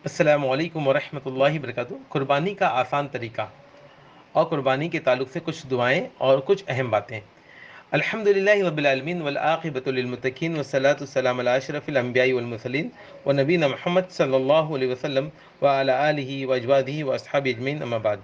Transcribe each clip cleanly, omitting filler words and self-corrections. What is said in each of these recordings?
السلام علیکم ورحمۃ اللہ وبرکاتہ۔ قربانی کا آسان طریقہ اور قربانی کے تعلق سے کچھ دعائیں اور کچھ اہم باتیں۔ الحمدللہ رب العالمین والعاقبۃ للمتقین والصلاۃ والسلام علی اشرف الانبیاء والمرسلین ونبینا محمد صلی اللہ علیہ وسلم وعلی آلہ وازواجہ واصحابہ اجمعین، اما بعد۔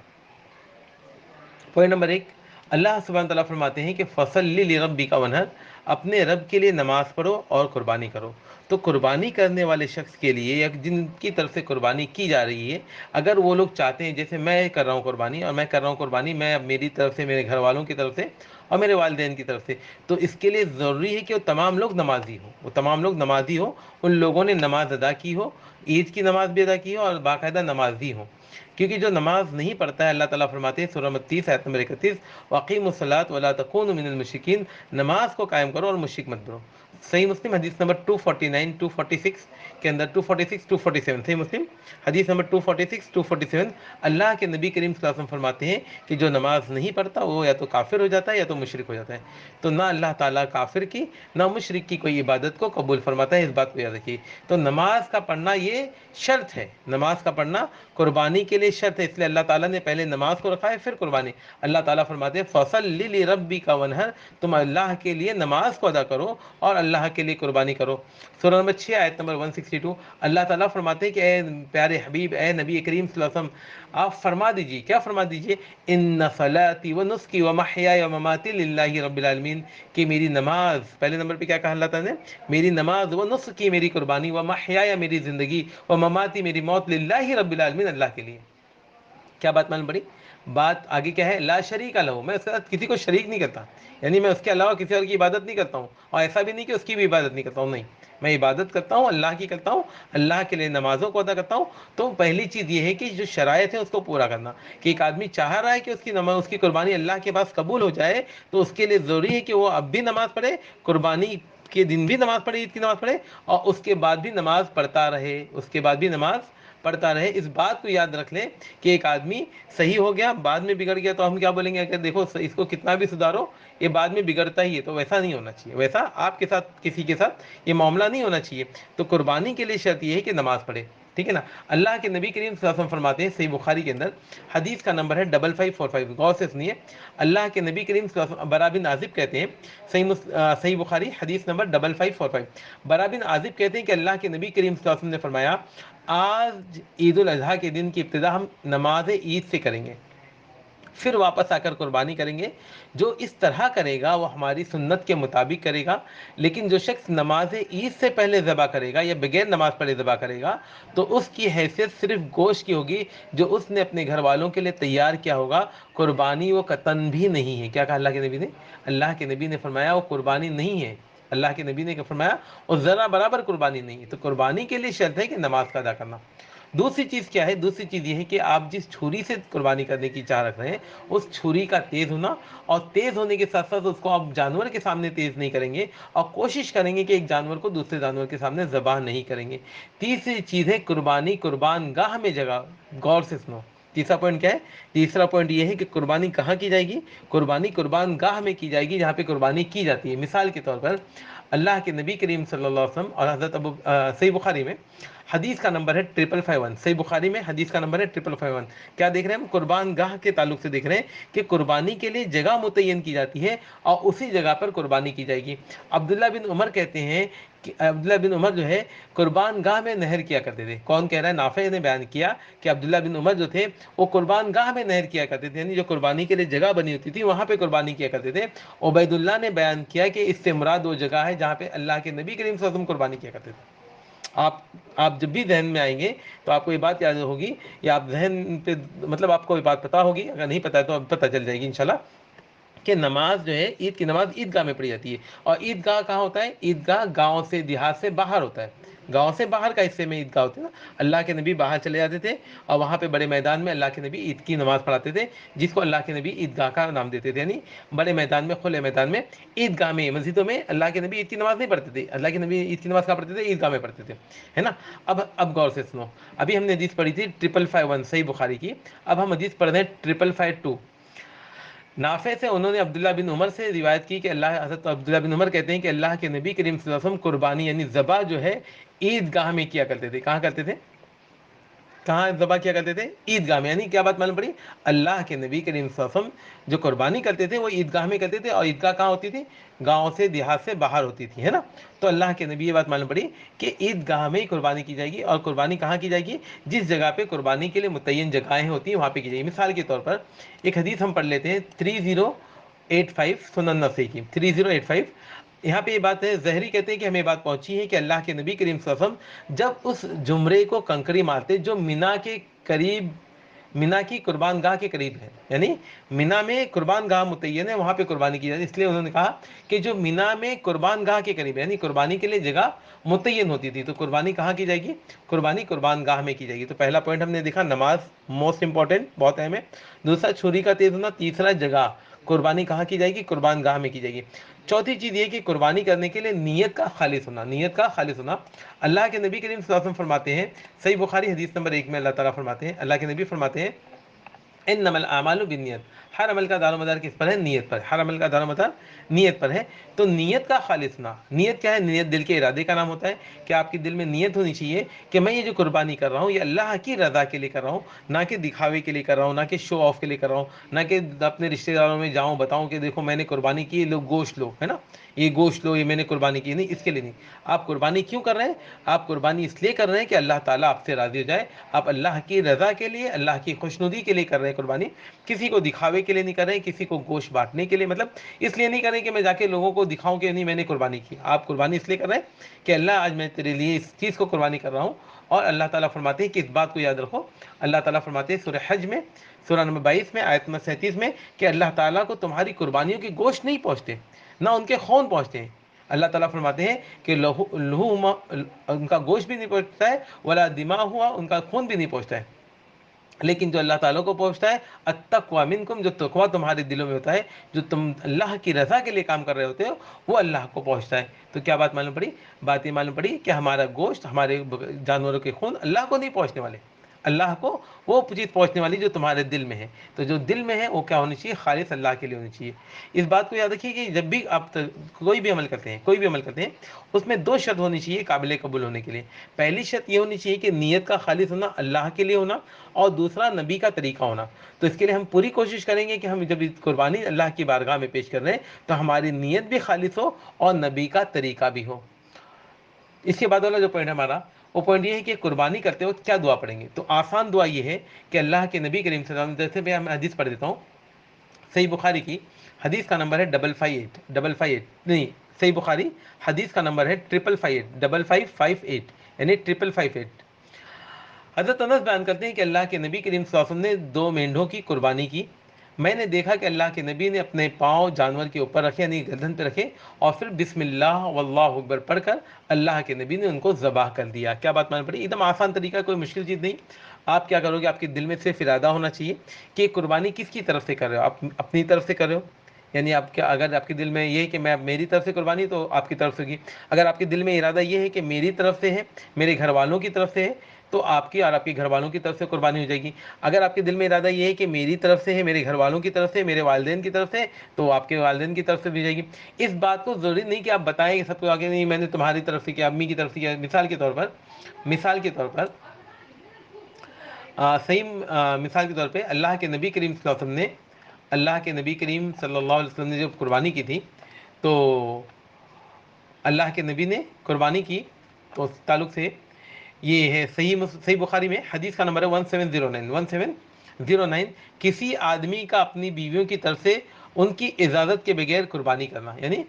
پوائنٹ نمبر 1، اللہ سبحانہ تعالیٰ فرماتے ہیں کہ فصلی لربک ونحر، اپنے رب کے لیے نماز پڑھو اور قربانی کرو۔ تو قربانی کرنے والے شخص کے لیے یا جن کی طرف سے قربانی کی جا رہی ہے، اگر وہ لوگ چاہتے ہیں، جیسے میں کر رہا ہوں قربانی، اور میں کر رہا ہوں قربانی میں میری طرف سے، میرے گھر والوں کی طرف سے اور میرے والدین کی طرف سے، تو اس کے لیے ضروری ہے کہ وہ تمام لوگ نمازی ہوں، وہ تمام لوگ نمازی ہوں، ان لوگوں نے نماز ادا کی ہو، عید کی نماز بھی ادا کی ہو اور باقاعدہ نمازی ہوں۔ کیونکہ جو نماز نہیں پڑھتا ہے، اللہ تعالیٰ فرماتے ہیں سورہ 30 آیت نمبر 31، وَأَقِیمُوا الصَّلَاةَ وَلَا تَکُونُوا مِنَ الْمُشْرِکِینَ، نماز کو قائم کرو اور مشرک مت بنو۔ صحیح مسلم حدیث نمبر 249 246 کے اندر، 246 247، صحیح مسلم حدیث نمبر 246 247، اللہ کے نبی کریم صلی اللہ علیہ وسلم فرماتے ہیں کہ جو نماز نہیں پڑھتا وہ یا تو کافر ہو جاتا ہے یا تو مشرک ہو جاتا ہے۔ تو نہ اللہ تعالیٰ کافر کی نہ مشرک کی کوئی عبادت کو قبول فرماتا ہے، اس بات کو یاد رکھیے۔ تو نماز کا پڑھنا یہ شرط ہے، نماز کا پڑھنا قربانی کے لیے شرط ہے، اس لیے اللہ تعالیٰ نے پہلے نماز کو رکھا ہے پھر قربانی۔ اللہ تعالیٰ فرماتے ہیں فَصَلِّ لِرَبِّكَ وَانْحَرْ، تم اللہ کے لیے نماز کو ادا کرو اور اللہ کے لیے قربانی کرو۔ سورہ نمبر 6 آیت نمبر 162، اللہ تعالیٰ فرماتے ہیں کہ اے پیارے حبیب، اے نبی کریم صلی اللہ علیہ وسلم، آپ فرما دیجیے، کیا فرما دیجیے، ان صلاتی و نسکی و محیای و مماتی للہ رب العالمین، کہ میری نماز، پہلے نمبر پہ کیا کہا اللہ تعالیٰ نے، میری نماز و نسکی میری قربانی و محیای میری زندگی و مماتی میری موت للہ رب العالمین، اللہ کے لیے۔ کیا بات معلوم پڑی؟ بات آگے کیا ہے، لا شریک لہ، میں اس کے ساتھ کسی کو شریک نہیں کرتا، یعنی میں اس کے علاوہ کسی اور کی عبادت نہیں کرتا ہوں، اور ایسا بھی نہیں کہ اس کی بھی عبادت نہیں کرتا ہوں، نہیں، میں عبادت کرتا ہوں اللہ کی کرتا ہوں، اللہ کے لیے نمازوں کو ادا کرتا ہوں۔ تو پہلی چیز یہ ہے کہ جو شرائط ہے اس کو پورا کرنا، کہ ایک آدمی چاہ رہا ہے کہ اس کی نماز، اس کی قربانی اللہ کے پاس قبول ہو جائے، تو اس کے لیے ضروری ہے کہ وہ اب بھی نماز پڑھے، قربانی کے دن بھی نماز پڑھے، عید کی نماز پڑھے، اور اس کے بعد بھی نماز پڑھتا رہے، اس کے بعد بھی نماز پڑھتا رہے۔ اس بات کو یاد رکھ لیں کہ ایک آدمی صحیح ہو گیا، بعد میں بگڑ گیا، تو ہم کیا بولیں گے کہ دیکھو اس کو کتنا بھی سدھارو یہ بعد میں بگڑتا ہی ہے، تو ویسا نہیں ہونا چاہیے، ویسا آپ کے ساتھ کسی کے ساتھ یہ معاملہ نہیں ہونا چاہیے۔ تو قربانی کے لیے شرط یہ ہے کہ نماز پڑھے، ٹھیک ہے نا۔ اللہ کے نبی کریم صلی اللہ علیہ وسلم فرماتے ہیں، صحیح بخاری کے اندر حدیث کا نمبر ہے 5545، غور سے سنیے، اللہ کے نبی کریم صلی اللہ علیہ وسلم، برا بن عازب کہتے ہیں، صحیح بخاری حدیث نمبر 5545، برا بن عازب کہتے ہیں کہ اللہ کے نبی کریم صلی اللہ علیہ وسلم نے فرمایا، آج عید الاضحیٰ کے دن کی ابتدا ہم نماز عید سے کریں گے، پھر واپس آ کر قربانی کریں گے۔ جو اس طرح کرے گا وہ ہماری سنت کے مطابق کرے گا، لیکن جو شخص نماز عید سے پہلے ذبح کرے گا یا بغیر نماز پڑھے ذبح کرے گا، تو اس کی حیثیت صرف گوشت کی ہوگی جو اس نے اپنے گھر والوں کے لیے تیار کیا ہوگا، قربانی وہ قطن بھی نہیں ہے۔ کیا کہا اللہ کے نبی نے؟ اللہ کے نبی نے فرمایا وہ قربانی نہیں ہے، اللہ کے نبی نے کیا فرمایا، اور ذرا برابر قربانی نہیں ہے۔ تو قربانی کے لیے شرط ہے کہ نماز کا ادا کرنا۔ دوسری چیز کیا ہے؟ دوسری چیز یہ ہے کہ آپ جس چھری سے قربانی کرنے کی چاہ رکھ رہے ہیں، اس چھری کا تیز ہونا، اور تیز ہونے کے ساتھ ساتھ اس کو آپ جانور کے سامنے تیز نہیں کریں گے، اور کوشش کریں گے کہ ایک جانور کو دوسرے جانور کے سامنے ذبح نہیں کریں گے۔ تیسری چیز ہے قربانی قربان گاہ میں جگہ، غور سے سنو، تیسرا پوائنٹ کیا ہے؟ تیسرا پوائنٹ یہ ہے کہ قربانی کہاں کی جائے گی؟ قربانی قربان گاہ میں کی جائے گی، جہاں پہ قربانی کی جاتی ہے۔ مثال کے طور پر اللہ کے نبی کریم صلی اللہ علیہ وسلم اور حضرت صحیح بخاری میں حدیث کا نمبر ہے 5551، صحیح بخاری میں حدیث کا نمبر ہے 5551، کیا دیکھ رہے ہیں ہم؟ قربان گاہ کے تعلق سے دیکھ رہے ہیں کہ قربانی کے لیے جگہ متعین کی جاتی ہے اور اسی جگہ پر قربانی کی جائے گی۔ عبداللہ بن عمر کہتے ہیں کہ عبداللہ بن عمر جو ہے قربان گاہ میں نہر کیا کرتے تھے۔ کون کہہ رہا ہے؟ نافع نے بیان کیا کہ عبداللہ بن عمر جو تھے وہ قربان گاہ میں نہر کیا کرتے تھے، یعنی جو قربانی کے لیے جگہ بنی ہوتی تھی وہاں پہ قربانی کیا کرتے تھے۔ عبید اللہ نے بیان کیا کہ اس سے مراد وہ جگہ ہے جہاں پہ اللہ کے نبی کریم صلی اللہ علیہ وسلم قربانی کیا کرتے تھے۔ آپ جب بھی ذہن میں آئیں گے تو آپ کو یہ بات یاد ہوگی، یا آپ ذہن پہ مطلب آپ کو یہ بات پتہ ہوگی، اگر نہیں پتہ ہے تو اب پتہ چل جائے گی انشاءاللہ، کہ نماز جو ہے عید کی نماز عیدگاہ میں پڑھی جاتی ہے۔ اور عیدگاہ کہاں ہوتا ہے؟ عیدگاہ گاؤں سے، دیہات سے باہر ہوتا ہے، گاؤں سے باہر کا حصے میں عیدگاہ ہوتی ہے نا۔ اللہ کے نبی باہر چلے جاتے تھے اور وہاں پہ بڑے میدان میں اللہ کے نبی عید کی نماز پڑھاتے تھے، جس کو اللہ کے نبی عیدگاہ کا نام دیتے تھے، یعنی بڑے میدان میں، کھلے میدان میں، عیدگاہ میں، مسجدوں میں اللہ کے نبی عید کی نماز نہیں پڑھتے تھے، اللہ کے نبی عید کی نماز کہاں پڑھتے تھے؟ عیدگاہ میں پڑھتے تھے، ہے نا۔ اب غور سے سنو، ابھی ہم نے حدیث پڑھی تھی 5551 صحیح بخاری کی، اب ہم حدیث پڑھ رہے ہیں 5552 نافع سے۔ انہوں نے عبداللہ بن عمر سے روایت کی کہ حضرت عبداللہ بن عمر کہتے ہیں کہ اللہ کے نبی کریم صلی اللہ علیہ وسلم قربانی یعنی ذبح جو ہے عید گاہ میں کیا کرتے تھے۔ کہاں کرتے تھے؟ کہاں ذبح کیا کرتے تھے؟ عیدگاہ میں. یعنی کیا بات معلوم پڑی؟ اللہ کے نبی کریم صلی اللہ علیہ وسلم جو قربانی کرتے تھے وہ عیدگاہ میں کرتے تھے. اور عیدگاہ کہاں ہوتی تھی؟ گاؤں سے دیہات سے باہر ہوتی تھی، ہے نا. تو اللہ کے نبی یہ بات معلوم پڑی کہ عیدگاہ میں ہی قربانی کی جائے گی. اور قربانی کہاں کی جائے گی؟ جس جگہ پہ قربانی کے لیے متعین جگہیں ہوتی ہیں وہاں پہ کی جائے گی. مثال کے طور پر ایک حدیث ہم پڑھ لیتے ہیں 3085 سنن نسائی کی 3085. یہاں پہ یہ بات ہے، زہری کہتے ہیں کہ ہمیں بات پہنچی ہے کہ اللہ کے نبی کریم صلی اللہ علیہ وسلم جب اس جمرے کو کنکری مارتے جو مینا کے قریب، مینا کی قربان گاہ کے قریب ہے، یعنی مینا میں قربان گاہ متعین ہے وہاں پہ قربانی کی جاتی ہے. اس لیے انہوں نے کہا کہ جو مینا میں قربان گاہ کے قریب ہے، یعنی قربانی کے لیے جگہ متعین ہوتی تھی، تو قربانی کہاں کی جائے گی؟ قربانی قربان گاہ میں کی جائے گی. تو پہلا پوائنٹ ہم نے دیکھا نماز موسٹ امپورٹنٹ، بہت اہم ہے. دوسرا چھری کا تیز ہونا. تیسرا جگہ قربانی کہاں کی جائے گی؟ قربان گاہ میں کی جائے گی. چوتھی چیز یہ کہ قربانی کرنے کے لیے نیت کا خالص ہونا. نیت کا خالص ہونا. اللہ کے نبی کریم صلی اللہ علیہ وسلم فرماتے ہیں، صحیح بخاری حدیث نمبر 1 میں اللہ تعالیٰ فرماتے ہیں، اللہ کے نبی فرماتے ہیں انما الاعمال بالنیت. ہر عمل کا دار و مدار کس پر ہے؟ نیت پر. ہر عمل کا دار و مدار نیت پر ہے. تو نیت کا خالص ہونا. نیت کیا ہے؟ نیت دل کے ارادے کا نام ہوتا ہے کہ آپ کے دل میں نیت ہونی چاہیے کہ میں یہ جو قربانی کر رہا ہوں یہ اللہ کی رضا کے لیے کر رہا ہوں، نہ کہ دکھاوے کے لیے کر رہا ہوں، نہ کہ شو آف کے لیے کر رہا ہوں، نہ کہ اپنے رشتہ داروں میں جاؤں بتاؤں کہ دیکھو میں نے قربانی کی، لوگ گوشت لو، ہے نا، یہ گوشت لو، یہ میں نے قربانی کی. نہیں، اس کے لیے نہیں. آپ قربانی کیوں کر رہے ہیں؟ آپ قربانی اس لیے کر رہے ہیں کہ اللہ تعالیٰ آپ سے راضی ہو جائے. آپ اللہ کی رضا کے لیے، اللہ کی خوشنودی کے لیے کر رہے ہیں قربانی. کسی کو دکھاوے کے لیے نہیں کر رہے ہیں، کسی کو گوشت بانٹنے کے لیے، مطلب اس لیے نہیں کر رہے ہیں کہ میں جا کے لوگوں کو دکھاؤں کہ نہیں میں نے قربانی کی. آپ قربانی اس لیے کر رہے ہیں کہ اللہ آج میں تیرے لیے اس چیز کو قربانی کر رہا ہوں. اور اللہ تعالیٰ فرماتے ہیں کہ اس بات کو یاد رکھو، اللہ تعالیٰ فرماتے ہیں سورہ حج میں سورہ نمبر 22 میں آیت نمبر 37 میں کہ اللہ تعالیٰ کو تمہاری قربانیوں کے گوشت نہیں پہنچتے، نہ ان کے خون پہنچتے ہیں. اللہ تعالیٰ فرماتے ہیں کہ لہو ان کا گوشت بھی نہیں پہنچتا ہے، ولا دماء ہوا ان کا خون بھی نہیں پہنچتا ہے. لیکن جو اللہ تعالیٰ کو پہنچتا ہے التقویٰ منکم، جو تقویٰ تمہارے دلوں میں ہوتا ہے، جو تم اللہ کی رضا کے لیے کام کر رہے ہوتے ہو، وہ اللہ کو پہنچتا ہے. تو کیا بات معلوم پڑی؟ بات یہ معلوم پڑی کہ ہمارا گوشت، ہمارے جانوروں کے خون اللہ کو نہیں پہنچنے والے. اللہ کو وہ چیز پہنچنے والی جو تمہارے دل میں ہے. تو جو دل میں ہے وہ کیا ہونی چاہیے؟ خالص اللہ کے لیے ہونی چاہیے. اس بات کو یاد رکھیے کہ جب بھی آپ کوئی بھی عمل کرتے ہیں، کوئی بھی عمل کرتے ہیں، اس میں دو شرط ہونی چاہیے قابل قبول ہونے کے لیے. پہلی شرط یہ ہونی چاہیے کہ نیت کا خالص ہونا، اللہ کے لیے ہونا. اور دوسرا نبی کا طریقہ ہونا. تو اس کے لیے ہم پوری کوشش کریں گے کہ ہم جب قربانی اللہ کی بارگاہ میں پیش کر رہے ہیں تو ہماری نیت بھی خالص ہو اور نبی کا طریقہ بھی ہو. اس کے بعد والا جو پوائنٹ ہمارا، وہ پوائنٹ یہ ہے کہ قربانی کرتے وقت کیا دعا پڑھیں گے. تو آسان دعا یہ ہے کہ اللہ کے نبی کریم صلی اللہ علیہ وسلم، جیسے میں حدیث پڑھ دیتا ہوں صحیح بخاری کی. حدیث کا نمبر ہے 558 نہیں، صحیح بخاری حدیث کا نمبر ہے 555 یعنی 555. حضرت انس بیان کرتے ہیں کہ اللہ کے نبی کریم صلی اللہ علیہ وسلم نے 2 مینڈھوں کی قربانی کی. میں نے دیکھا کہ اللہ کے نبی نے اپنے پاؤں جانور کے اوپر رکھے، یعنی گردن پہ رکھے، اور پھر بسم اللہ واللہ اکبر پڑھ کر اللہ کے نبی نے ان کو ذبح کر دیا. کیا بات مان پڑی؟ ایک دم آسان طریقہ، کوئی مشکل چیز نہیں. آپ کیا کرو گے؟ آپ کے دل میں صرف ارادہ ہونا چاہیے کہ قربانی کس کی طرف سے کر رہے ہو. آپ اپنی طرف سے کر رہے ہو، یعنی آپ کیا، اگر آپ کے دل میں یہ ہے کہ میں میری طرف سے قربانی، تو آپ کی طرف سے ہوگی. اگر آپ کے دل میں ارادہ یہ ہے کہ میری طرف سے ہے، میرے گھر والوں کی طرف سے ہے، تو آپ کی اور آپ کے گھر والوں کی طرف سے قربانی ہو جائے گی. اگر آپ کے دل میں ارادہ یہ ہے کہ میری طرف سے ہے، میرے گھر والوں کی طرف سے، میرے والدین کی طرف سے، تو آپ کے والدین کی طرف سے بھی جائے گی. اس بات کو ضروری نہیں کہ آپ بتائیں کہ سب کو آگے، نہیں میں نے تمہاری طرف سے کیا، امی کی طرف سے کیا. مثال کے طور پہ اللہ کے نبی کریم صلی اللہ علیہ وسلم نے، اللہ کے نبی کریم صلی اللہ علیہ وسلم نے جب قربانی کی تھی، تو اللہ کے نبی نے قربانی کی، تو اس تعلق سے یہ ہے صحیح بخاری میں حدیث کا نمبر ہے 1709. کسی آدمی کا اپنی بیویوں کی طرف سے ان کی اجازت کے بغیر قربانی کرنا. یعنی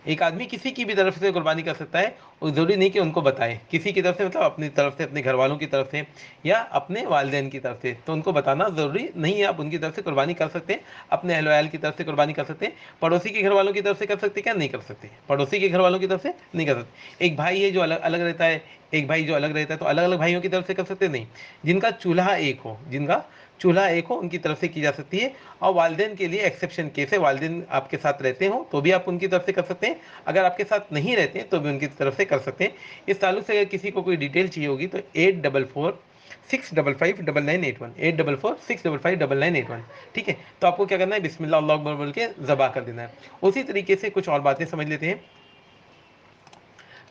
ایک آدمی کسی کی بھی طرف سے قربانی کر سکتا ہے، اور ضروری نہیں کہ ان کو بتائے. کسی کی طرف سے مطلب اپنی طرف سے، اپنے گھر والوں کی طرف سے، یا اپنے والدین کی طرف سے، تو ان کو بتانا ضروری نہیں ہے. آپ ان کی طرف سے قربانی کر سکتے ہیں، اپنے اہل و عیال کی طرف سے قربانی کر سکتے ہیں. پڑوسی کے گھر والوں کی طرف سے کر سکتے ہیں کیا؟ نہیں کر سکتے. پڑوسی کے گھر والوں کی طرف سے نہیں کر سکتے. ایک بھائی ہے جو الگ الگ رہتا ہے، ایک بھائی جو الگ رہتا ہے، تو الگ الگ بھائیوں کی طرف سے کر سکتے نہیں. جن کا چولہا ایک ہو ان کی طرف سے کی جا سکتی ہے. اور والدین کے لیے ایکسیپشن کیس ہے، والدین آپ کے ساتھ رہتے ہوں تو بھی آپ ان کی طرف سے کر سکتے ہیں، اگر آپ کے ساتھ نہیں رہتے ہیں تو بھی ان کی طرف سے کر سکتے ہیں. اس تعلق سے اگر کسی کو کوئی ڈیٹیل چاہیے ہوگی تو 8446559981 8446559981. ٹھیک ہے، تو آپ کو کیا کرنا ہے؟ بسم اللہ اللہ اکبر بول کے ذبح کر دینا ہے. اسی طریقے سے کچھ اور باتیں سمجھ لیتے ہیں.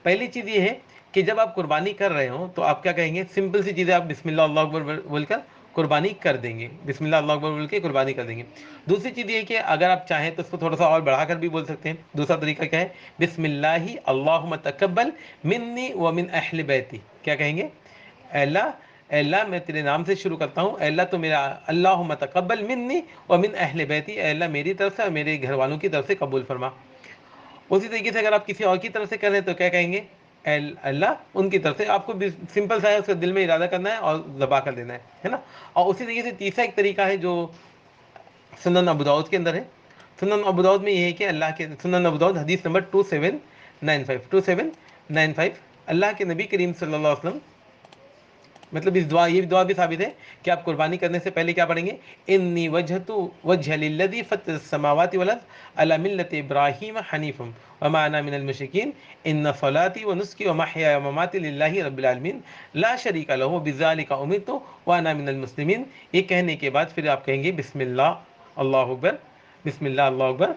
پہلی چیز یہ ہے کہ جب آپ قربانی کر رہے ہوں تو آپ کیا کہیں گے؟ سمپل سی چیزیں آپ بسم اللہ اللہ اکبر بول کر قربانی کر دیں گے، بسم اللہ اللہ اکبر بول کے قربانی کر دیں گے۔ دوسری چیز یہ کہ اگر آپ چاہیں تو اس کو تھوڑا سا اور بڑھا کر بھی بول سکتے ہیں۔ دوسرا طریقہ کیا ہے؟ بسم اللہ اللہم تقبل منی ومن اہل بیتی، کیا کہیں گے؟ اے اللہ، اے اللہ میں تیرے نام سے شروع کرتا ہوں، اے اللہ تو میرا، اللہم تقبل منی ومن اہل بیتی، اے اللہ میری طرف سے اور میرے گھر والوں کی طرف سے قبول فرما۔ اسی طریقے سے اگر آپ کسی اور کی طرف سے کر رہے ہیں تو کیا کہیں گے؟ اے اللہ ان کی طرف سے، آپ کو سمپل سا ہے، اس کو دل میں ارادہ کرنا ہے اور ذبح کر دینا ہے نا۔ اور اسی طریقے سے تیسرا ایک طریقہ ہے جو سنن ابو داؤد کے اندر ہے۔ سنن ابو داؤد میں یہ ہے کہ اللہ کے، سنن ابو داؤد حدیث نمبر 2795 اللہ کے نبی کریم صلی اللہ علیہ وسلم، مطلب اس دعا، یہ دعا بھی ثابت ہے کہ آپ قربانی کرنے سے پہلے کیا پڑھیں گے؟ انی وجہت وجہ للذی فطر السماوات والارض علی ملت ابراہیم حنیفا وما انا من المشرکین ان صلاتی ونسکی ومحیای ومماتی للہ رب العالمین لا شریک لہ وبذلک امرت وانا من المسلمین۔ یہ کہنے کے بعد پھر آپ کہیں گے بسم اللہ اللہ اکبر، بسم اللہ اللہ اکبر،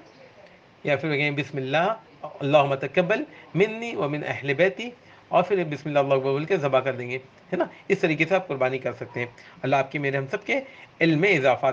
یا پھر کہیں بسم اللہ اللہم تقبل منی ومن اہل بیتی، اور پھر بسم اللہ اللہ اکبر بول کے ذبح کر دیں گے، ہے نا۔ اس طریقے سے آپ قربانی کر سکتے ہیں۔ اللہ آپ کی، میرے، ہم سب کے علم میں اضافہ